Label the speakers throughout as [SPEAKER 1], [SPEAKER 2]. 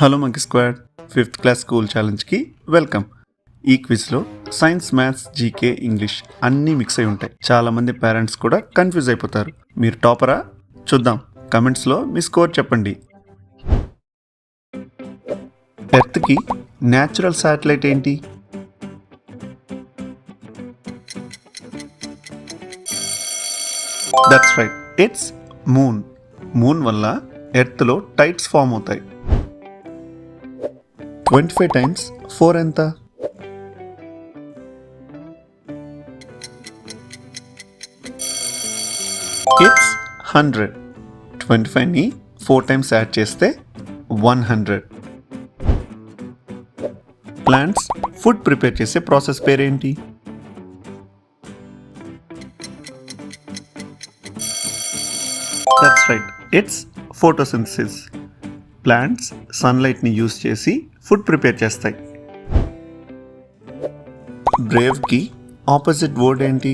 [SPEAKER 1] Hello monkey squad 5th class school ఛాలెంజ్కి welcome. ఈ క్విజ్లో సైన్స్, మ్యాథ్స్, జీకే, ఇంగ్లీష్ అన్నీ మిక్స్ అయి ఉంటాయి. చాలామంది పేరెంట్స్ కూడా కన్ఫ్యూజ్ అయిపోతారు. మీరు టాపరా? చూద్దాం. కమెంట్స్లో మీ స్కోర్ చెప్పండి. ఎర్త్కి న్యాచురల్ శాటిలైట్ ఏంటి? That's right, it's moon. Moon వల్ల ఎర్త్లో టైడ్స్ ఫామ్ అవుతాయి. 25 times 4 ఎంత? ఇట్స్ 100. 25ని 4 times యాడ్ చేస్తే 100. ప్లాంట్స్ ఫుడ్ ప్రిపేర్ చేసే ప్రాసెస్ పేరేంటి? That's right, it's photosynthesis. Plants సన్లైట్ని యూజ్ చేసి ఫుడ్ ప్రిపేర్ చేస్తాయి. బ్రేవ్కి ఆపోజిట్ వర్డ్ ఏంటి?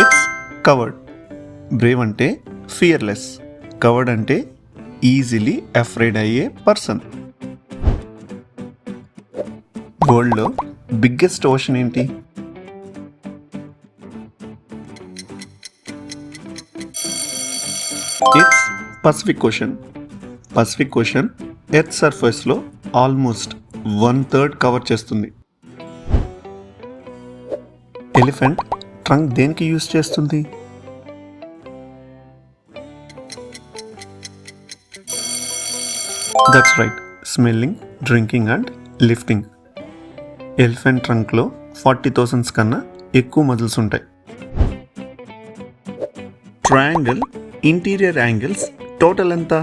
[SPEAKER 1] It's coward. బ్రేవ్ అంటే ఫియర్లెస్, కవర్డ్ అంటే ఈజీలీ అఫ్రైడ్ అయ్యే పర్సన్. వరల్డ్లో బిగ్గెస్ట్ ఓషన్ ఏంటి? It's Pacific ocean. Pacific ocean earth సర్ఫేస్లో ఆల్మోస్ట్ 1/3 కవర్ చేస్తుంది. ఎలిఫెంట్ ట్రంక్ దేనికి యూజ్ చేస్తుంది? That's right, smelling, drinking and lifting. Elephant ట్రంక్లో 40,000 కన్నా ఎక్కువ మజిల్స్ ఉంటాయి. ట్రయాంగిల్ ఇంటీరియర్ యాంగిల్స్ టోటల్ ఎంత?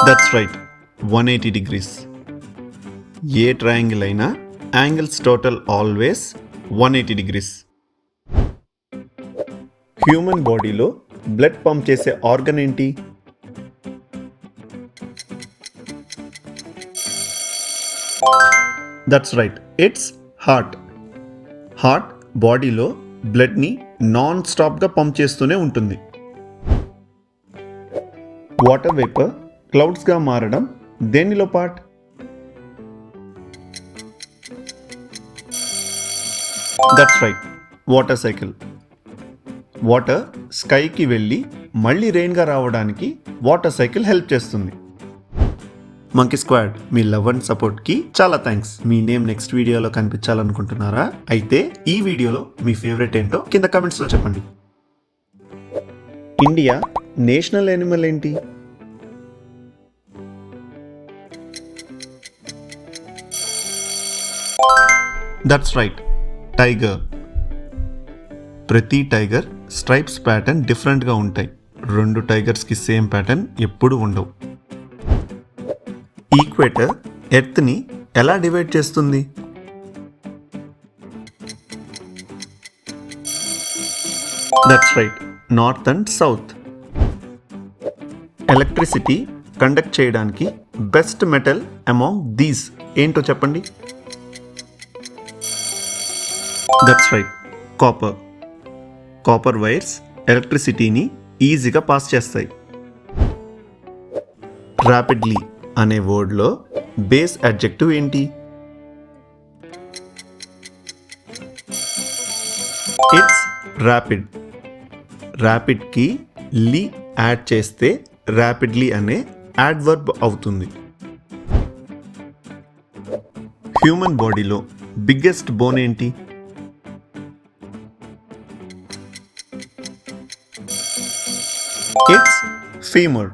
[SPEAKER 1] That's right, 180 degrees. ఏ ట్రయాంగిల్ అయినా angles total always 180 degrees. Human బాడీలో బ్లడ్ పంప్ చేసే ఆర్గన్ ఏంటి? That's right, it's heart. Heart బాడీలో బ్లడ్ని నాన్ స్టాప్గా పంప్ చేస్తూనే ఉంటుంది. వాటర్ వేపర్ క్లౌడ్స్గా మారడం దేనిలో part? That's right, water cycle. Water స్కైకి వెళ్ళి మళ్ళీ రెయిన్గా రావడానికి వాటర్ సైకిల్ హెల్ప్ చేస్తుంది. మంకీ స్క్వాడ్, మీ లవ్ అండ్ సపోర్ట్కి చాలా థ్యాంక్స్. మీ నేమ్ నెక్స్ట్ వీడియోలో కనిపించాలనుకుంటున్నారా? అయితే ఈ వీడియోలో మీ ఫేవరెట్ ఏంటో కింద కమెంట్స్లో చెప్పండి. ఇండియా నేషనల్ యానిమల్ ఏంటి? That's right, tiger. ప్రతి టైగర్ స్ట్రైప్స్ ప్యాటర్న్ డిఫరెంట్గా ఉంటాయి. 2 టైగర్స్కి సేమ్ ప్యాటర్న్ ఎప్పుడు ఉండవు. ఈక్వేటర్ ఎర్త్ని ఎలా డివైడ్ చేస్తుంది? That's right, north and south. Electricity conduct చేయడానికి బెస్ట్ మెటల్ అమాంగ్ దీస్ ఏంటో చెప్పండి. That's right, copper. Copper wires ఎలక్ట్రిసిటీని ఈజీగా పాస్ చేస్తాయి. ర్యాపిడ్లీ అనే వర్డ్లో బేస్ అడ్జెక్టివ్ ఏంటి? It's rapid. ర్యాపిడ్కి లీ యాడ్ చేస్తే ర్యాపిడ్లీ అనే యాడ్వర్బ్ అవుతుంది. హ్యూమన్ బాడీలో బిగ్గెస్ట్ బోన్ ఏంటి? It's femur.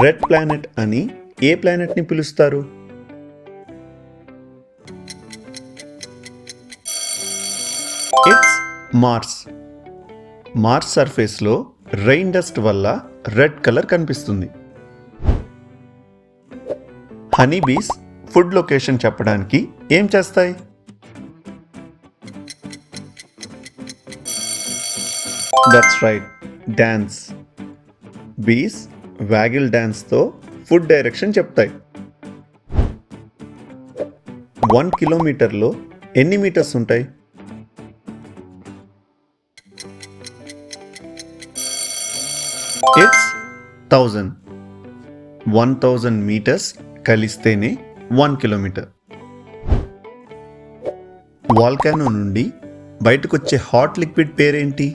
[SPEAKER 1] రెడ్ ప్లానెట్ అని ఏ ప్లానెట్ని పిలుస్తారు? It's Mars. మార్స్ సర్ఫేస్లో రెయిన్ డస్ట్ వల్ల రెడ్ కలర్ కనిపిస్తుంది. హనీ బీస్ ఫుడ్ లొకేషన్ చెప్పడానికి ఏం చేస్తాయి? That's right, dance. బీస్ వ్యాగిల్ డాన్స్తో ఫుడ్ డైరెక్షన్ చెప్తాయి. 1 కిలోమీటర్లో ఎన్ని మీటర్స్ ఉంటాయి? ఇట్స్ 1000. 1000 మీటర్స్ కలిస్తేనే 1 కిలోమీటర్. వాల్కానో నుండి బయటకొచ్చే హాట్ లిక్విడ్ పేరేంటి?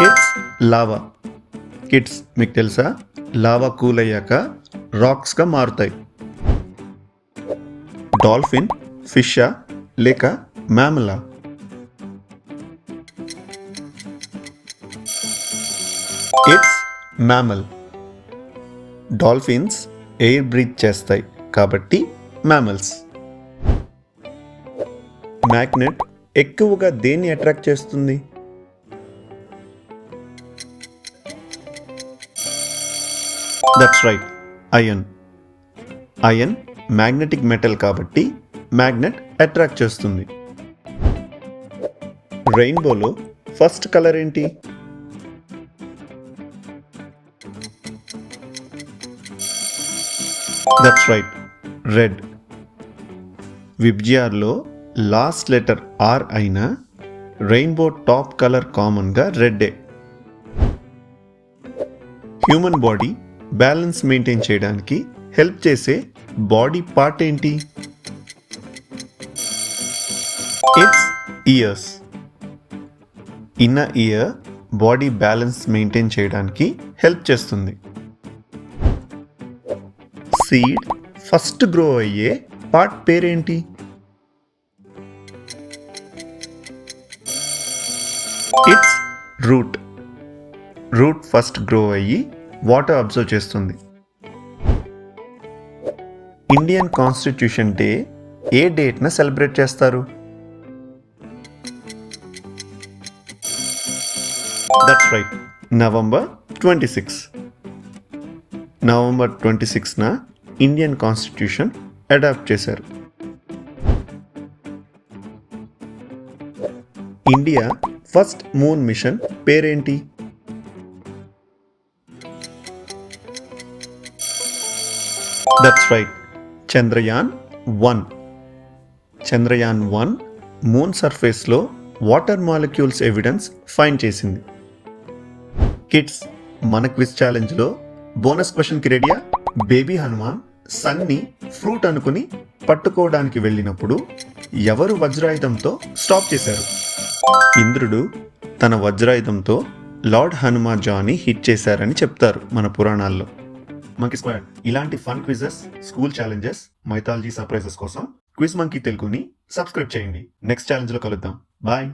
[SPEAKER 1] It's lava. కిడ్స్, మీకు తెలుసా లావా కూల్ అయ్యాక రాక్స్గా మారుతాయి. డాల్ఫిన్ ఫిషా లేక మ్యామలా? It's mammal. Dolphins air breathe చేస్తాయి కాబట్టి మ్యామల్స్. మ్యాగ్నెట్ ఎక్కువగా దేన్ని అట్రాక్ట్ చేస్తుంది? That's right, iron. Iron magnetic metal కాబట్టి మ్యాగ్నెట్ అట్రాక్ట్ చేస్తుంది. రెయిన్బోలో ఫస్ట్ కలర్ ఏంటి? That's right, red. విబ్జిఆర్లో లాస్ట్ లెటర్ ఆర్ అయినా రెయిన్బో టాప్ కలర్ కామన్గా రెడ్డే. హ్యూమన్ బాడీ బ్యాలెన్స్ మెయింటైన్ చేయడానికి హెల్ప్ చేసే బాడీ పార్ట్ ఏంటి? It's ears. Inner ear body balance maintain చేయడానికి హెల్ప్ చేస్తుంది. సీడ్ ఫస్ట్ గ్రో అయ్యే పార్ట్ పేరేంటి? It's root. Root first grow అయ్యి వాటర్ అబ్జర్వ్ చేస్తుంది. ఇండియన్ కాన్స్టిట్యూషన్ డే ఏ డేట్న సెలబ్రేట్ చేస్తారు? That's right, November 26. November 26న ఇండియన్ కాన్స్టిట్యూషన్ అడాప్ట్ చేశారు. ఇండియా ఫస్ట్ మూన్ మిషన్ పేరేంటి? That's right, Chandrayaan-1. Chandrayaan-1 moon సర్ఫేస్లో వాటర్ మాలిక్యూల్స్ ఎవిడెన్స్ ఫైండ్ చేసింది. కిడ్స్, మన క్విజ్ ఛాలెంజ్లో బోనస్ క్వశ్చన్కి రెడీయా? బేబీ హనుమాన్ సన్ని ఫ్రూట్ అనుకుని పట్టుకోవడానికి వెళ్ళినప్పుడు ఎవరు వజ్రాయుధంతో స్టాప్ చేశారు? ఇంద్రుడు తన వజ్రాయుధంతో లార్డ్ హనుమాజాని హిట్ చేశారని చెప్తారు మన పురాణాల్లో. మంకీ స్క్వాడ్ ఇలాంటి fun quizzes, school challenges, mythology surprises కోసం క్విజ్ మంకీ తెలుగుని సబ్స్క్రైబ్ చేయండి. నెక్స్ట్ ఛాలెంజ్లో కలుద్దాం. బాయ్.